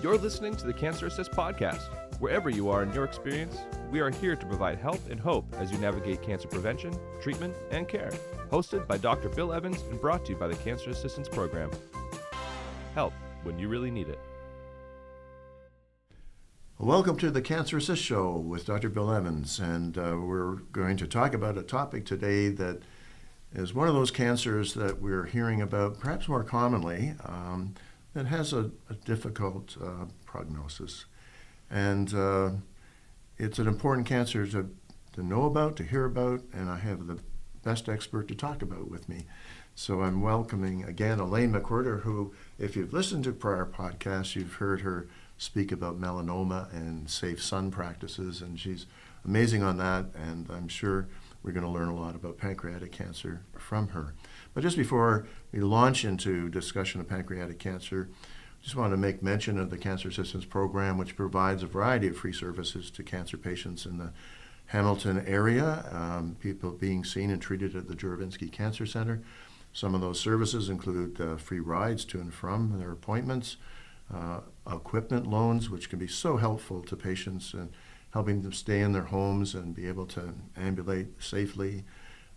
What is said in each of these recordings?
You're listening to the Cancer Assist podcast. Wherever you are in your experience, we are here to provide help and hope as you navigate cancer prevention, treatment, and care. Hosted by Dr. Bill Evans and brought to you by the Cancer Assistance Program. Help when you really need it. Welcome to the Cancer Assist Show with Dr. Bill Evans, and we're going to talk about a topic today that is one of those cancers that we're hearing about perhaps more commonly that has a difficult prognosis. And it's an important cancer to know about, to hear about, and I have the best expert to talk about with me. So I'm welcoming again Elaine McWhirter, who, if you've listened to prior podcasts, you've heard her speak about melanoma and safe sun practices, and she's amazing on that, and I'm sure we're going to learn a lot about pancreatic cancer from her. But just before we launch into discussion of pancreatic cancer, I just want to make mention of the Cancer Assistance Program, which provides a variety of free services to cancer patients in the Hamilton area, people being seen and treated at the Juravinski Cancer Center. Some of those services include free rides to and from their appointments, equipment loans, which can be so helpful to patients and helping them stay in their homes and be able to ambulate safely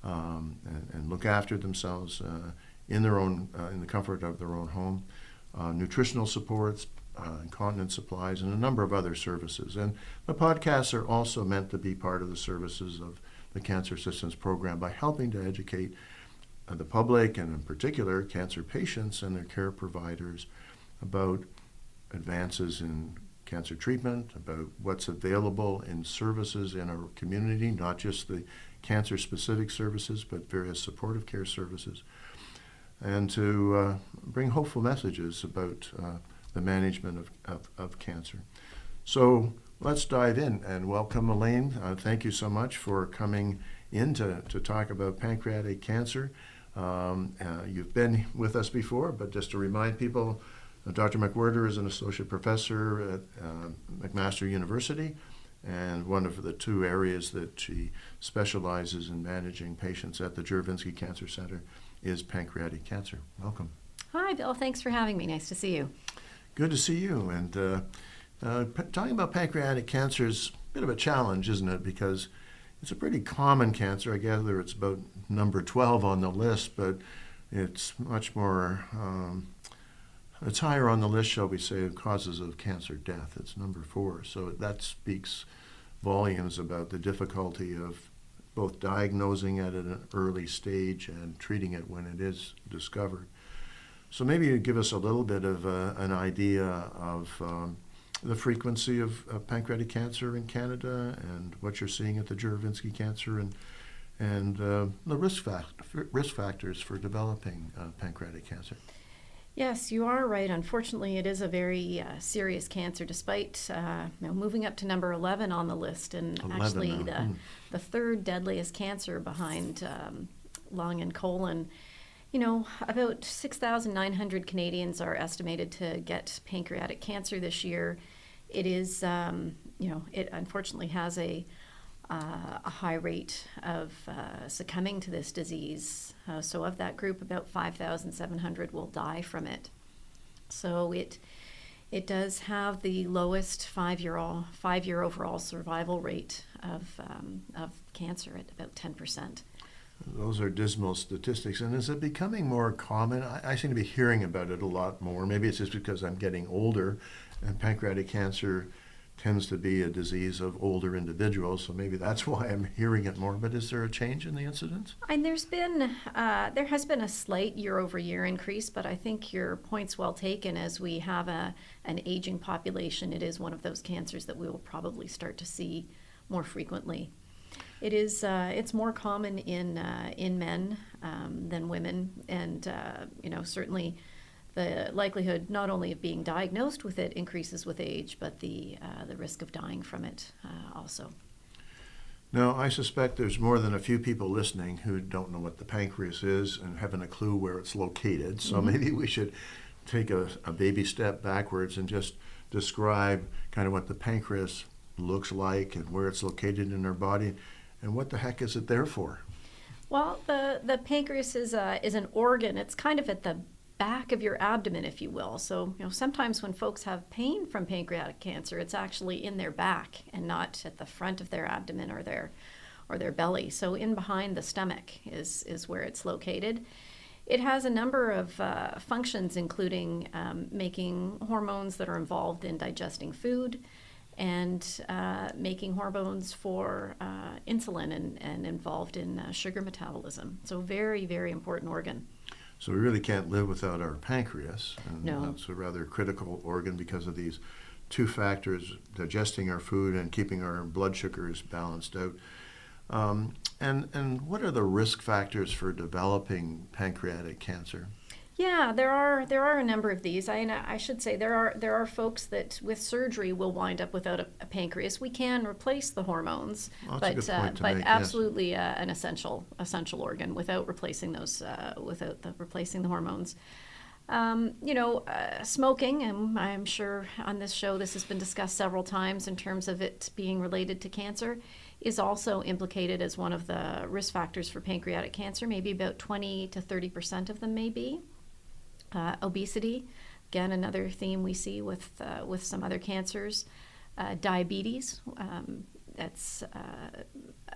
and look after themselves in their own, in the comfort of their own home. Nutritional supports, incontinence supplies, and a number of other services. And the podcasts are also meant to be part of the services of the Cancer Assistance Program by helping to educate the public, and in particular cancer patients and their care providers, about advances in cancer treatment, about what's available in services in our community, not just the cancer-specific services, but various supportive care services, and to bring hopeful messages about the management of cancer. So let's dive in and welcome Elaine. Thank you so much for coming in to talk about pancreatic cancer. You've been with us before, but just to remind people, Dr. McWhirter is an associate professor at McMaster University, and one of the two areas that she specializes in managing patients at the Juravinski Cancer Center is pancreatic cancer. Welcome. Hi, Bill. Thanks for having me. Nice to see you. Good to see you. And talking about pancreatic cancer is a bit of a challenge, isn't it? Because it's a pretty common cancer. I gather it's about number 12 on the list, but it's much more... it's higher on the list, shall we say, of causes of cancer death. It's number 4. So that speaks volumes about the difficulty of both diagnosing it at an early stage and treating it when it is discovered. So maybe you give us a little bit of an idea of the frequency of pancreatic cancer in Canada and what you're seeing at the Juravinski Cancer and the risk factors for developing pancreatic cancer. Yes, you are right. Unfortunately, it is a very serious cancer, despite moving up to number 11 on the list, and actually the third deadliest cancer behind lung and colon. You know, about 6,900 Canadians are estimated to get pancreatic cancer this year. It is, it unfortunately has a high rate of succumbing to this disease. So of that group, about 5,700 will die from it. So it does have the lowest five-year overall survival rate of cancer at about 10%. Those are dismal statistics. And is it becoming more common? I seem to be hearing about it a lot more. Maybe it's just because I'm getting older, and pancreatic cancer tends to be a disease of older individuals, so maybe that's why I'm hearing it more. But is there a change in the incidence? And there has been a slight year-over-year increase, but I think your point's well taken. As we have an aging population, it is one of those cancers that we will probably start to see more frequently. It is it's more common in men than women, and certainly the likelihood not only of being diagnosed with it increases with age, but the risk of dying from it also. Now, I suspect there's more than a few people listening who don't know what the pancreas is and haven't a clue where it's located. So maybe we should take a baby step backwards and just describe kind of what the pancreas looks like and where it's located in our body, and what the heck is it there for? Well, the pancreas is an organ. It's kind of at the back of your abdomen, if you will. So, sometimes when folks have pain from pancreatic cancer, it's actually in their back and not at the front of their abdomen or their belly. So in behind the stomach is where it's located. It has a number of functions, including making hormones that are involved in digesting food, and making hormones for insulin and involved in sugar metabolism. So very, very important organ. So we really can't live without our pancreas. And No. That's a rather critical organ because of these two factors, digesting our food and keeping our blood sugars balanced out. And what are the risk factors for developing pancreatic cancer? Yeah, there are a number of these. I should say there are folks that with surgery will wind up without a pancreas. We can replace the hormones, Well, that's a good point to make, yes. absolutely an essential organ without replacing those replacing the hormones. Smoking, and I'm sure on this show this has been discussed several times in terms of it being related to cancer, is also implicated as one of the risk factors for pancreatic cancer. Maybe about 20 to 30% of them may be. Obesity, again, another theme we see with some other cancers. Diabetes, that's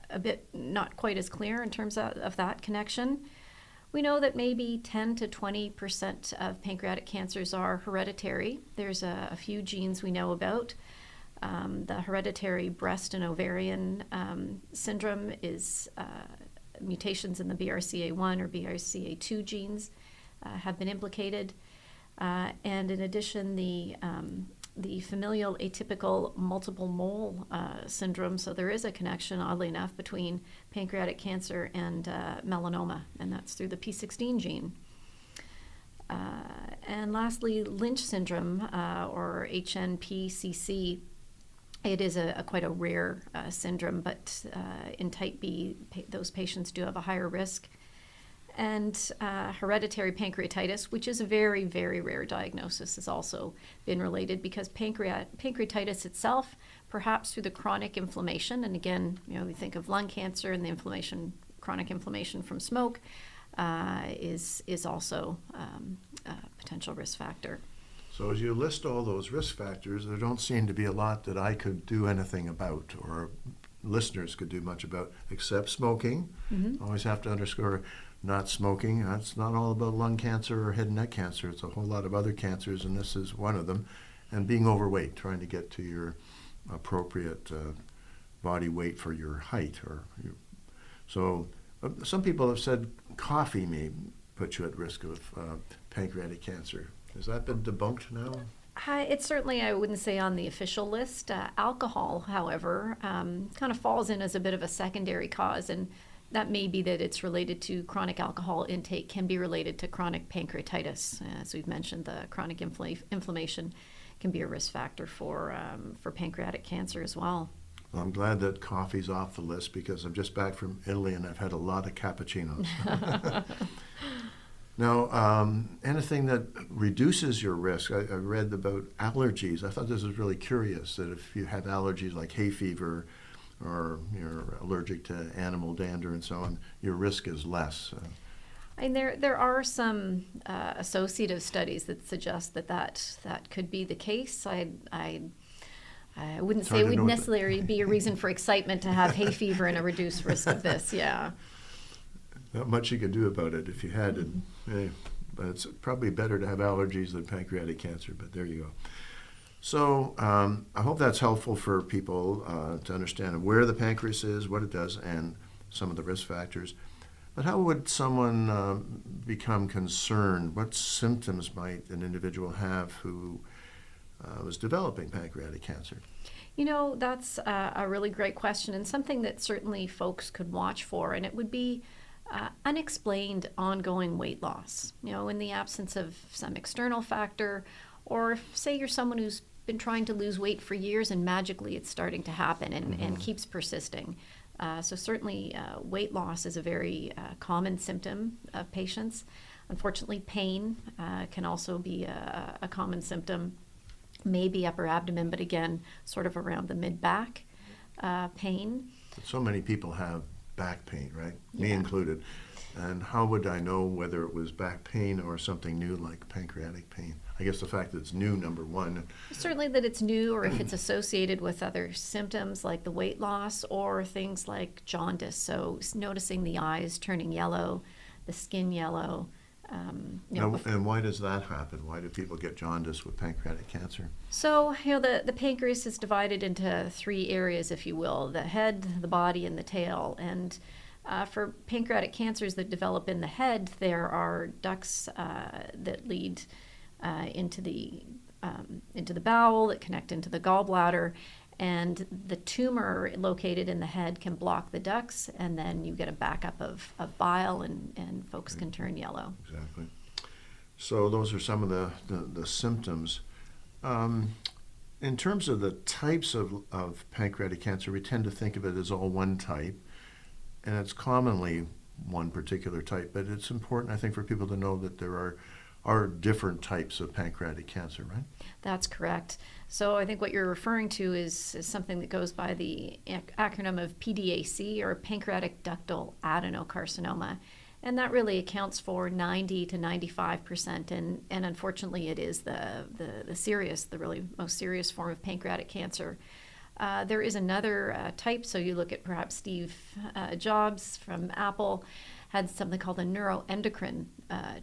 a bit not quite as clear in terms of that connection. We know that maybe 10 to 20% of pancreatic cancers are hereditary. There's a few genes we know about. The hereditary breast and ovarian syndrome is mutations in the BRCA1 or BRCA2 genes have been implicated. And in addition, the familial atypical multiple mole syndrome. So there is a connection, oddly enough, between pancreatic cancer and melanoma, and that's through the P16 gene. And lastly, Lynch syndrome, or HNPCC. It is quite a rare syndrome, but in type B, those patients do have a higher risk. And hereditary pancreatitis, which is a very, very rare diagnosis, has also been related because pancreatitis itself, perhaps through the chronic inflammation, and again, we think of lung cancer and the chronic inflammation from smoke, is also a potential risk factor. So as you list all those risk factors, there don't seem to be a lot that I could do anything about or listeners could do much about, except smoking. Mm-hmm. Always have to underscore not smoking. That's not all about lung cancer or head and neck cancer. It's a whole lot of other cancers, and this is one of them. And being overweight, trying to get to your appropriate body weight for your height. So some people have said coffee may put you at risk of pancreatic cancer. Has that been debunked now? It's certainly, I wouldn't say on the official list. Alcohol, however, kind of falls in as a bit of a secondary cause, and that may be that it's related to chronic alcohol intake, can be related to chronic pancreatitis. As we've mentioned, the chronic inflammation can be a risk factor for pancreatic cancer as well. Well, I'm glad that coffee's off the list because I'm just back from Italy and I've had a lot of cappuccinos. Now, anything that reduces your risk, I read about allergies. I thought this was really curious, that if you have allergies like hay fever or you're allergic to animal dander and so on, your risk is less. And there are some associative studies that suggest that could be the case. I wouldn't say it would necessarily be a reason for excitement to have hay fever and a reduced risk of this, yeah. Not much you could do about it if you had it. But it's probably better to have allergies than pancreatic cancer, but there you go. So I hope that's helpful for people to understand where the pancreas is, what it does, and some of the risk factors. But how would someone become concerned? What symptoms might an individual have who was developing pancreatic cancer? That's a really great question, and something that certainly folks could watch for, and it would be unexplained ongoing weight loss, in the absence of some external factor, or say you're someone who's been trying to lose weight for years and magically it's starting to happen and keeps persisting. So certainly weight loss is a very common symptom of patients. Unfortunately, pain can also be a common symptom, maybe upper abdomen, but again, sort of around the mid-back pain. So many people have back pain, right? Me Yeah. included. And how would I know whether it was back pain or something new like pancreatic pain? I guess the fact that it's new, number one. Certainly that it's new, or if it's associated with other symptoms like the weight loss or things like jaundice. So noticing the eyes turning yellow, the skin yellow. And why does that happen? Why do people get jaundice with pancreatic cancer? So, the pancreas is divided into three areas, if you will: the head, the body, and the tail. And for pancreatic cancers that develop in the head, there are ducts that lead into the bowel, that connect into the gallbladder, and the tumor located in the head can block the ducts, and then you get a backup of bile, and folks can turn yellow. Exactly. So those are some of the symptoms. In terms of the types of pancreatic cancer, we tend to think of it as all one type, and it's commonly one particular type, but it's important, I think, for people to know that there are different types of pancreatic cancer, right? That's correct. So I think what you're referring to is something that goes by the acronym of PDAC, or pancreatic ductal adenocarcinoma. And that really accounts for 90 to 95%. And unfortunately, it is the really most serious form of pancreatic cancer. There is another type. So you look at perhaps Steve Jobs from Apple had something called a neuroendocrine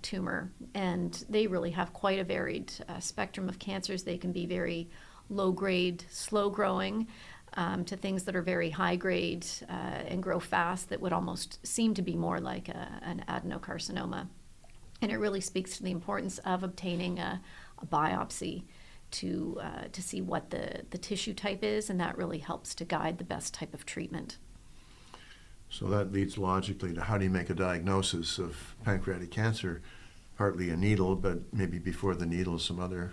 tumor, and they really have quite a varied spectrum of cancers. They can be very low grade, slow growing, to things that are very high grade and grow fast, that would almost seem to be more like an adenocarcinoma. And it really speaks to the importance of obtaining a biopsy to see what the tissue type is, and that really helps to guide the best type of treatment. So that leads logically to how do you make a diagnosis of pancreatic cancer? Partly a needle, but maybe before the needle some other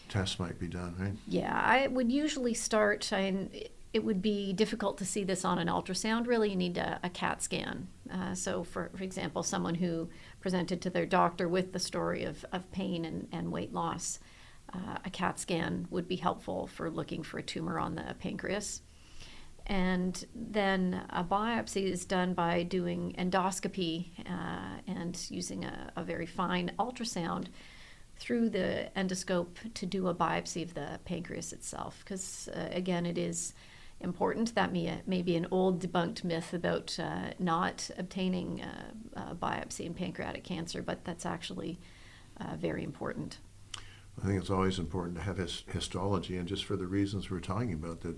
tests might be done, right? Yeah, I would usually start, it would be difficult to see this on an ultrasound. Really, you need a CAT scan. So for example, someone who presented to their doctor with the story of pain and weight loss, a CAT scan would be helpful for looking for a tumor on the pancreas. And then a biopsy is done by doing endoscopy and using a very fine ultrasound through the endoscope to do a biopsy of the pancreas itself. Because again, it is important. That may be an old debunked myth about not obtaining a biopsy in pancreatic cancer, but that's actually very important. I think it's always important to have histology, and just for the reasons we're talking about, that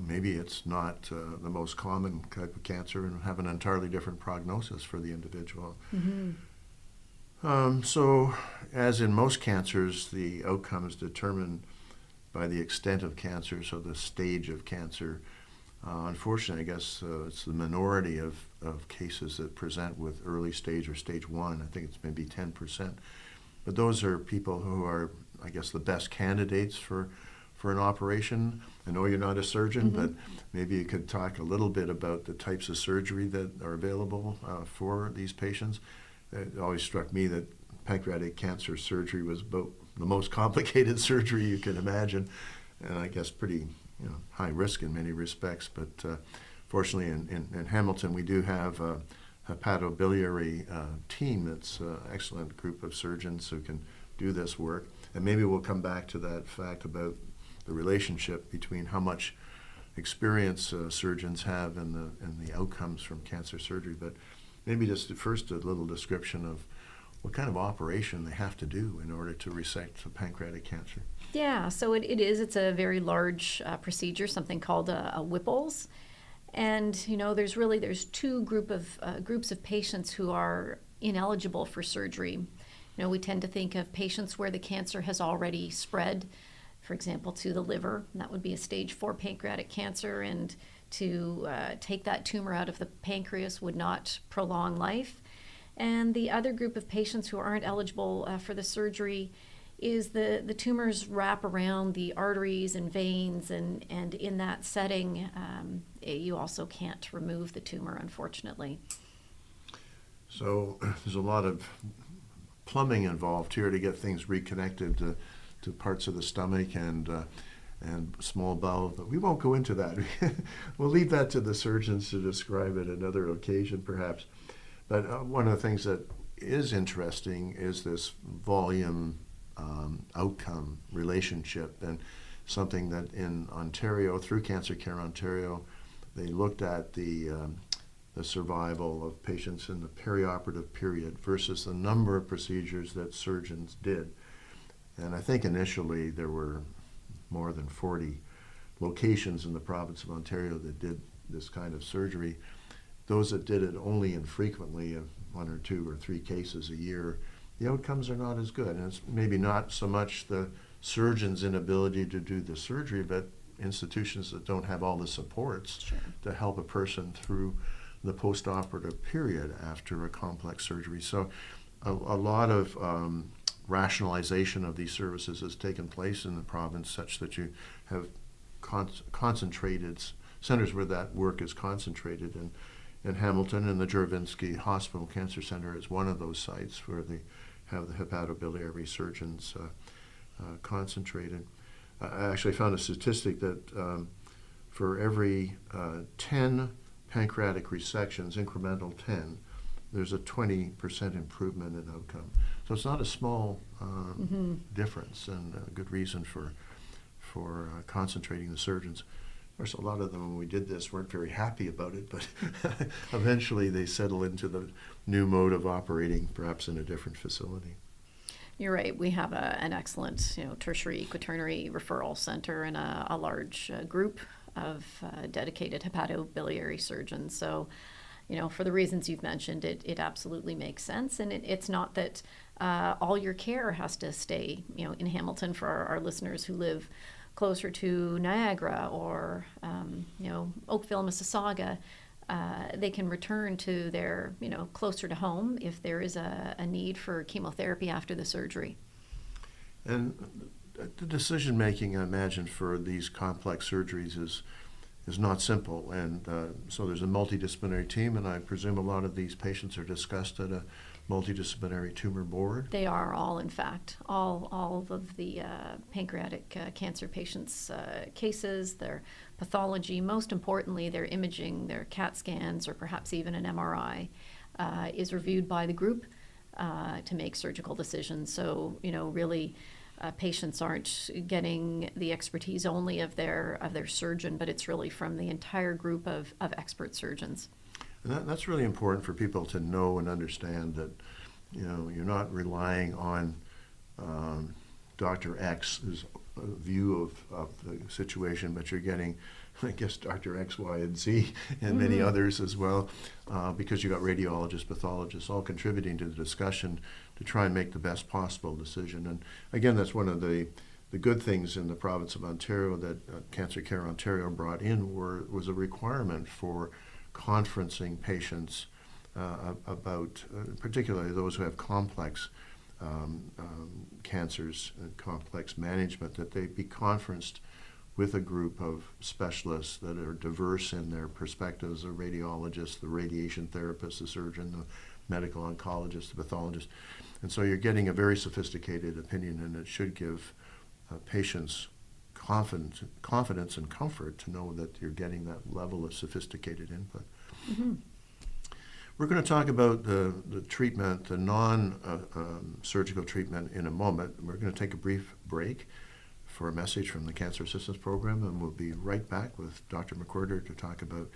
maybe it's not the most common type of cancer and have an entirely different prognosis for the individual. Mm-hmm. So, as in most cancers, the outcome is determined by the extent of cancer, so the stage of cancer. Unfortunately, I guess it's the minority of cases that present with early stage or stage 1. I think it's maybe 10%. But those are people who are, I guess, the best candidates for an operation. I know you're not a surgeon, Mm-hmm. but maybe you could talk a little bit about the types of surgery that are available for these patients. It always struck me that pancreatic cancer surgery was about the most complicated surgery you can imagine, and I guess pretty high risk in many respects. But fortunately in Hamilton we do have a hepatobiliary team that's an excellent group of surgeons who can do this work. And maybe we'll come back to that fact about the relationship between how much experience surgeons have and the outcomes from cancer surgery. But maybe just first a little description of what kind of operation they have to do in order to resect pancreatic cancer. Yeah, so it's a very large procedure, something called a Whipple's. And there's two groups of patients who are ineligible for surgery. We tend to think of patients where the cancer has already spread, for example, to the liver. And that would be a stage 4 pancreatic cancer, and to take that tumor out of the pancreas would not prolong life. And the other group of patients who aren't eligible for the surgery is the tumors wrap around the arteries and veins, and in that setting, you also can't remove the tumor, unfortunately. So there's a lot of plumbing involved here to get things reconnected to parts of the stomach, and and small bowel, but we won't go into that. We'll leave that to the surgeons to describe it another occasion perhaps. But one of the things that is interesting is this volume outcome relationship, and something that in Ontario, through Cancer Care Ontario, they looked at the survival of patients in the perioperative period versus the number of procedures that surgeons did. And I think initially there were more than 40 locations in the province of Ontario that did this kind of surgery. Those that did it only infrequently, 1 or 2 or 3 cases a year, the outcomes are not as good. And it's maybe not so much the surgeon's inability to do the surgery, but institutions that don't have all the supports to help a person through the post-operative period after a complex surgery. So a lot of rationalization of these services has taken place in the province, such that you have concentrated centers where that work is concentrated. In Hamilton, and the Juravinski Hospital Cancer Center is one of those sites where they have the hepatobiliary surgeons concentrated. I actually found a statistic that for every 10 pancreatic resections, incremental 10, there's a 20% improvement in outcome. So it's not a small difference, and a good reason for concentrating the surgeons. Of course, a lot of them, when we did this, weren't very happy about it, but eventually they settle into the new mode of operating, perhaps in a different facility. You're right. We have an excellent, tertiary quaternary referral center and a large group of dedicated hepatobiliary surgeons. So, for the reasons you've mentioned, it absolutely makes sense. And it's not that all your care has to stay, in Hamilton. For our listeners who live closer to Niagara or, Oakville, Mississauga, they can return to their, closer to home if there is a need for chemotherapy after the surgery. And the decision making, I imagine, for these complex surgeries is not simple. And so there's a multidisciplinary team, and I presume a lot of these patients are discussed at a multidisciplinary tumor board. They are all, in fact, all of the pancreatic cancer patients' cases, their pathology, most importantly, their imaging, their CAT scans, or perhaps even an MRI, is reviewed by the group to make surgical decisions. So, really, patients aren't getting the expertise only of their surgeon, but it's really from the entire group of expert surgeons. And that's really important for people to know and understand, that you're not relying on Dr. X's view of the situation, but you're getting, I guess, Dr. X, Y, and Z, and many others as well, because you got radiologists, pathologists, all contributing to the discussion to try and make the best possible decision. And again, that's one of the good things in the province of Ontario that Cancer Care Ontario brought in was a requirement for conferencing patients about, particularly those who have complex cancers and complex management, that they be conferenced with a group of specialists that are diverse in their perspectives: the radiologist, the radiation therapist, the surgeon, the medical oncologist, the pathologist. And so you're getting a very sophisticated opinion, and it should give patients confidence and comfort to know that you're getting that level of sophisticated input. We're going to talk about the treatment, the non-surgical treatment, in a moment. We're going to take a brief break for a message from the Cancer Assistance Program, and we'll be right back with Dr. McWhirter to talk about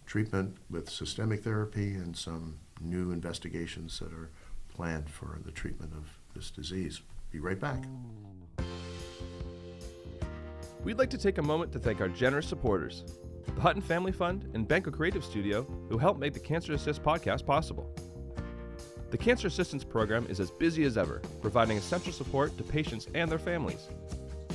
treatment with systemic therapy and some new investigations that are planned for the treatment of this disease. Be right back. We'd like to take a moment to thank our generous supporters, the Hutton Family Fund and Banco Creative Studio, who help make the Cancer Assist podcast possible. The Cancer Assistance Program is as busy as ever, providing essential support to patients and their families.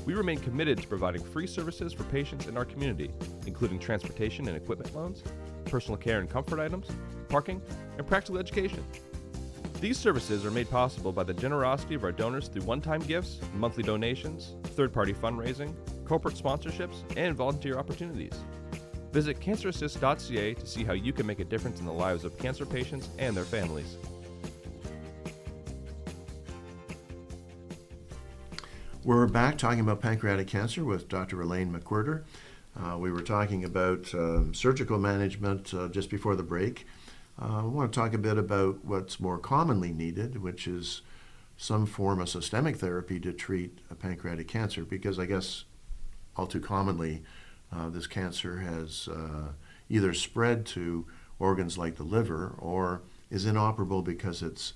We remain committed to providing free services for patients in our community, including transportation and equipment loans, personal care and comfort items, parking, and practical education. These services are made possible by the generosity of our donors through one-time gifts, monthly donations, third-party fundraising, corporate sponsorships, and volunteer opportunities. Visit cancerassist.ca to see how you can make a difference in the lives of cancer patients and their families. We're back talking about pancreatic cancer with Dr. Elaine McWhirter. We were talking about surgical management just before the break. I want to talk a bit about what's more commonly needed, which is some form of systemic therapy to treat a pancreatic cancer, because I guess all too commonly this cancer has either spread to organs like the liver or is inoperable because it's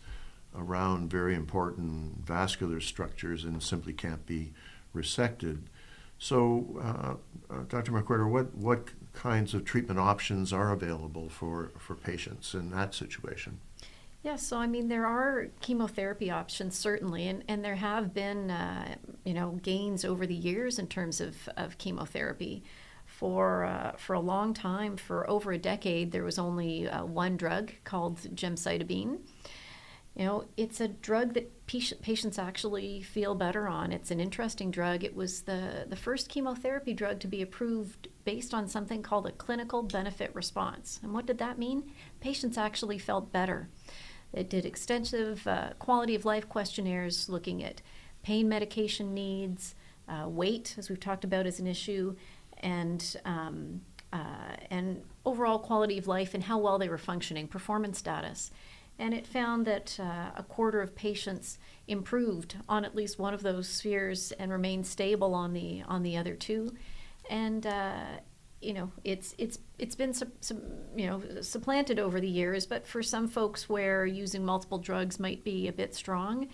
around very important vascular structures and simply can't be resected. So, Dr. McWhirter, what kinds of treatment options are available for patients in that situation? Yeah, so I mean, there are chemotherapy options certainly, and there have been, gains over the years in terms of chemotherapy. For a long time, for over a decade, there was only one drug called gemcitabine. It's a drug that patients actually feel better on. It's an interesting drug. It was the first chemotherapy drug to be approved based on something called a clinical benefit response. And what did that mean? Patients actually felt better. It did extensive quality of life questionnaires looking at pain medication needs, weight, as we've talked about, as an issue, and overall quality of life and how well they were functioning, performance status. And it found that a quarter of patients improved on at least one of those spheres and remained stable on the other two. And it's been supplanted over the years. But for some folks where using multiple drugs might be a bit strong,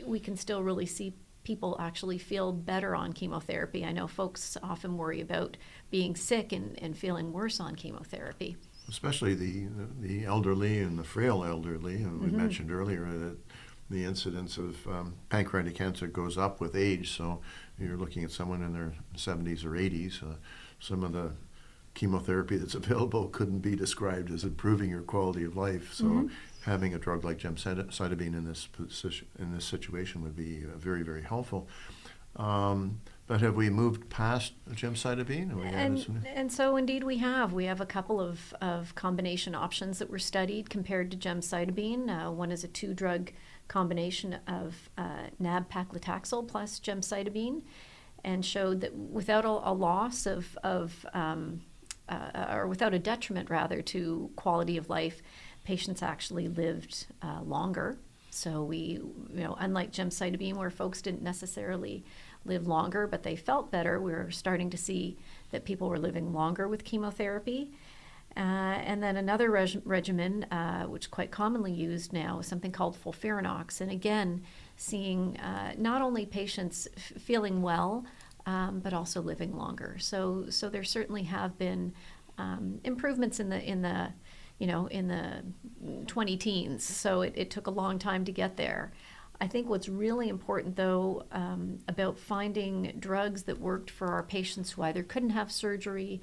we can still really see people actually feel better on chemotherapy. I know folks often worry about being sick and feeling worse on chemotherapy. Especially the elderly and the frail elderly. And we mentioned earlier that the incidence of pancreatic cancer goes up with age. So you're looking at someone in their 70s or 80s. Some of the chemotherapy that's available couldn't be described as improving your quality of life. So having a drug like gemcitabine in this situation would be very, very helpful. But have we moved past gemcitabine? And so indeed we have. We have a couple of combination options that were studied compared to gemcitabine. One is a 2-drug combination of nab-paclitaxel plus gemcitabine, and showed that without a loss or without a detriment rather to quality of life, patients actually lived longer. So we, unlike gemcitabine, where folks didn't necessarily live longer, but they felt better, we're starting to see that people were living longer with chemotherapy. And then another regimen, which is quite commonly used now, is something called FOLFIRINOX. And again, seeing not only patients feeling well, but also living longer. So there certainly have been improvements in the 20 teens. So it took a long time to get there. I think what's really important, though, about finding drugs that worked for our patients who either couldn't have surgery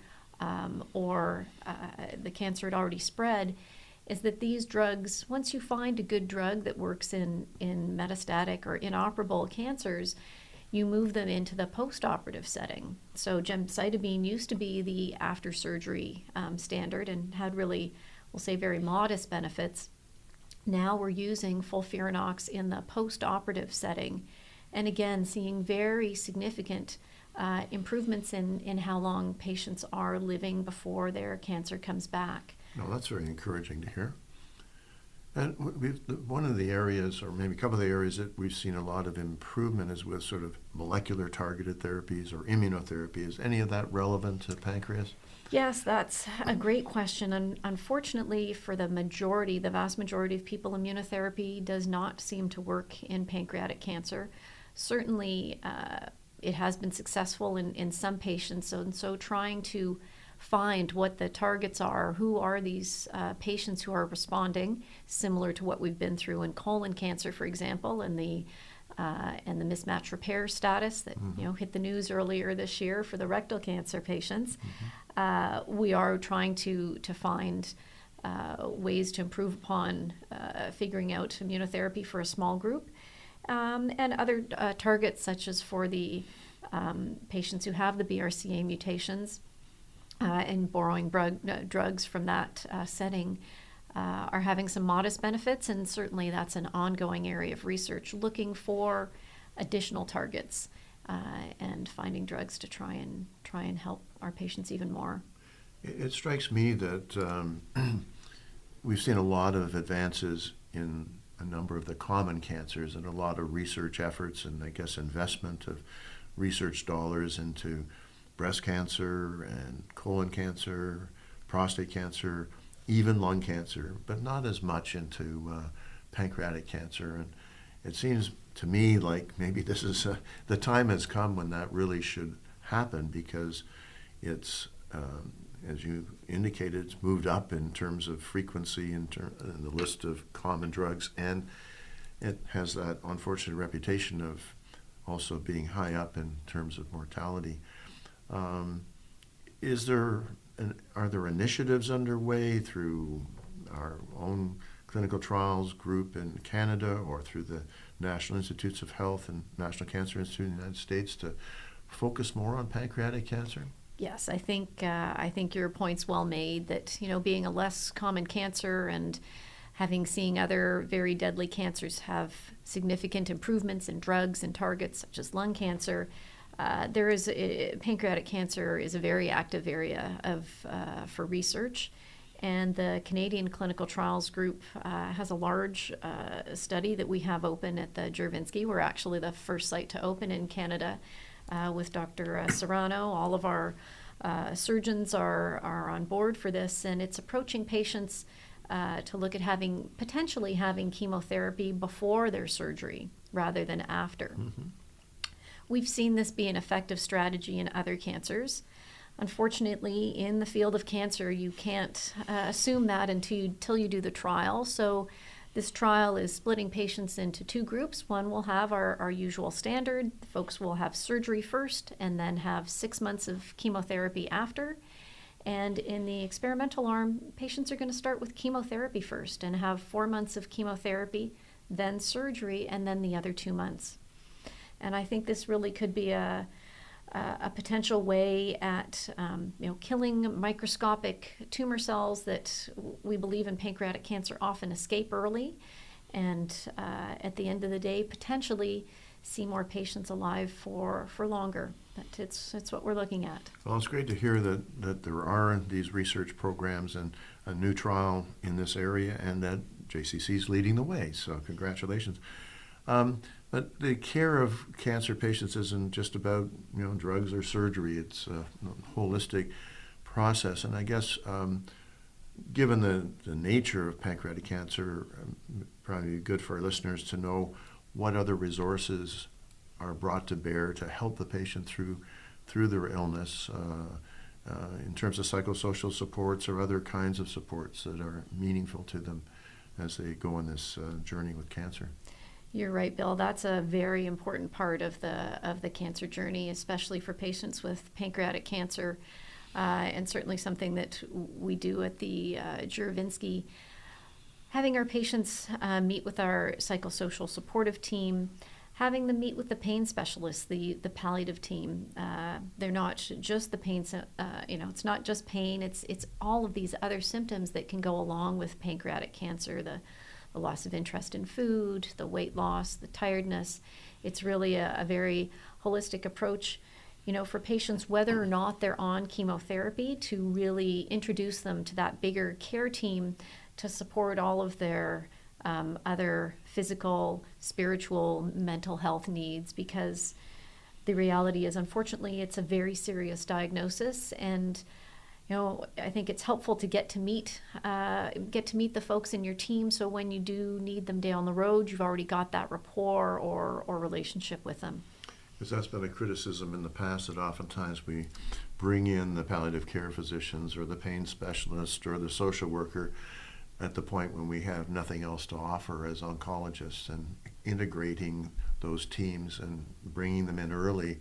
or the cancer had already spread, is that these drugs, once you find a good drug that works in metastatic or inoperable cancers, you move them into the post-operative setting. So gemcitabine used to be the after-surgery standard and had really, we'll say, very modest benefits. Now we're using FOLFIRINOX in the post-operative setting, and again, seeing very significant improvements in how long patients are living before their cancer comes back. No, that's very encouraging to hear. And one of the areas, or maybe a couple of the areas that we've seen a lot of improvement is with sort of molecular targeted therapies or immunotherapy. Is any of that relevant to pancreas? Yes, that's a great question. And unfortunately, for the vast majority of people, immunotherapy does not seem to work in pancreatic cancer. Certainly, it has been successful in some patients. So trying to find what the targets are, who are these patients who are responding, similar to what we've been through in colon cancer, for example, and the mismatch repair status that hit the news earlier this year for the rectal cancer patients. We are trying to find ways to improve upon figuring out immunotherapy for a small group, and other targets such as for the patients who have the BRCA mutations, and borrowing drugs from that setting are having some modest benefits, and certainly that's an ongoing area of research, looking for additional targets and finding drugs to try and help our patients even more. It strikes me that we've seen a lot of advances in a number of the common cancers and a lot of research efforts and I guess investment of research dollars into breast cancer and colon cancer, prostate cancer, even lung cancer, but not as much into pancreatic cancer. And it seems to me like maybe this is the time has come when that really should happen, because it's as you indicated, it's moved up in terms of frequency in the list of common drugs, and it has that unfortunate reputation of also being high up in terms of mortality. Are there initiatives underway through our own clinical trials group in Canada or through the National Institutes of Health and National Cancer Institute in the United States to focus more on pancreatic cancer? Yes, I think your point's well made, that being a less common cancer and seeing other very deadly cancers have significant improvements in drugs and targets such as lung cancer. Pancreatic cancer is a very active area for research, and the Canadian Clinical Trials Group has a large study that we have open at the Juravinski. We're actually the first site to open in Canada with Dr. Serrano. All of our surgeons are on board for this, and it's approaching patients to look at potentially having chemotherapy before their surgery rather than after. Mm-hmm. We've seen this be an effective strategy in other cancers. Unfortunately, in the field of cancer, you can't assume that until you do the trial. So this trial is splitting patients into two groups. One will have our usual standard. Folks will have surgery first and then have 6 months of chemotherapy after. And in the experimental arm, patients are going to start with chemotherapy first and have 4 months of chemotherapy, then surgery, and then the other 2 months. And I think this really could be a potential way at killing microscopic tumor cells that we believe in pancreatic cancer often escape early, and at the end of the day potentially see more patients alive for longer. It's what we're looking at. Well, it's great to hear that there are these research programs and a new trial in this area, and that JCC is leading the way, so congratulations. But the care of cancer patients isn't just about drugs or surgery. It's a holistic process, and I guess given the nature of pancreatic cancer, probably good for our listeners to know what other resources are brought to bear to help the patient through their illness in terms of psychosocial supports or other kinds of supports that are meaningful to them as they go on this journey with cancer. You're right, Bill. That's a very important part of the cancer journey, especially for patients with pancreatic cancer, and certainly something that we do at the Juravinski. Having our patients meet with our psychosocial supportive team, having them meet with the pain specialists, the palliative team. They're not just the pain. It's not just pain. It's all of these other symptoms that can go along with pancreatic cancer. The loss of interest in food, the weight loss, the tiredness. It's really a very holistic approach, for patients, whether or not they're on chemotherapy, to really introduce them to that bigger care team to support all of their other physical, spiritual, mental health needs, because the reality is, unfortunately, it's a very serious diagnosis, and I think it's helpful to get to meet the folks in your team, so when you do need them down the road, you've already got that rapport or relationship with them. Because that's been a criticism in the past, that oftentimes we bring in the palliative care physicians or the pain specialist or the social worker at the point when we have nothing else to offer as oncologists, and integrating those teams and bringing them in early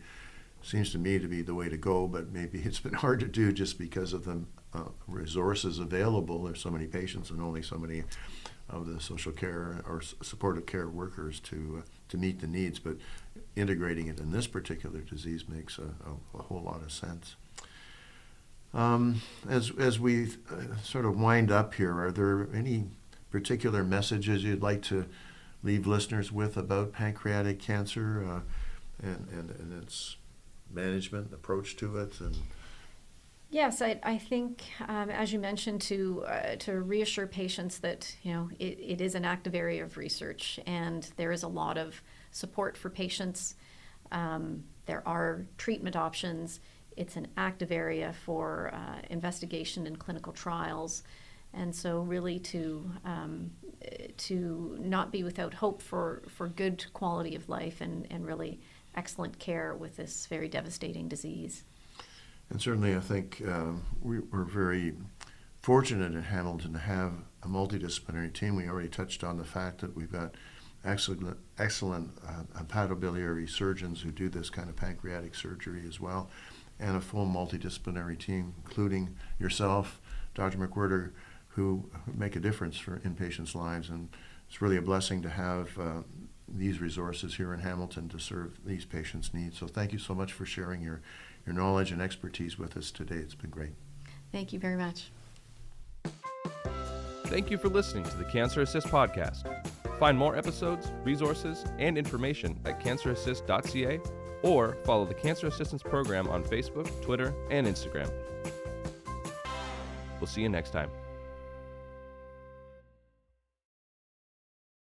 seems to me to be the way to go, but maybe it's been hard to do just because of the resources available. There's so many patients and only so many of the social care or supportive care workers to meet the needs, but integrating it in this particular disease makes a whole lot of sense. As we sort of wind up here, are there any particular messages you'd like to leave listeners with about pancreatic cancer and its management approach to it? And yes, I think, as you mentioned, to reassure patients that it is an active area of research, and there is a lot of support for patients. There are treatment options. It's an active area for investigation and clinical trials, and so really to not be without hope for good quality of life and really excellent care with this very devastating disease. And certainly I think we're very fortunate in Hamilton to have a multidisciplinary team. We already touched on the fact that we've got excellent hepatobiliary surgeons who do this kind of pancreatic surgery as well, and a full multidisciplinary team, including yourself, Dr. McWhirter, who make a difference in patients' lives. And it's really a blessing to have these resources here in Hamilton to serve these patients' needs. So thank you so much for sharing your knowledge and expertise with us today. It's been great. Thank you very much. Thank you for listening to the Cancer Assist podcast. Find more episodes, resources, and information at cancerassist.ca or follow the Cancer Assistance Program on Facebook, Twitter, and Instagram. We'll see you next time.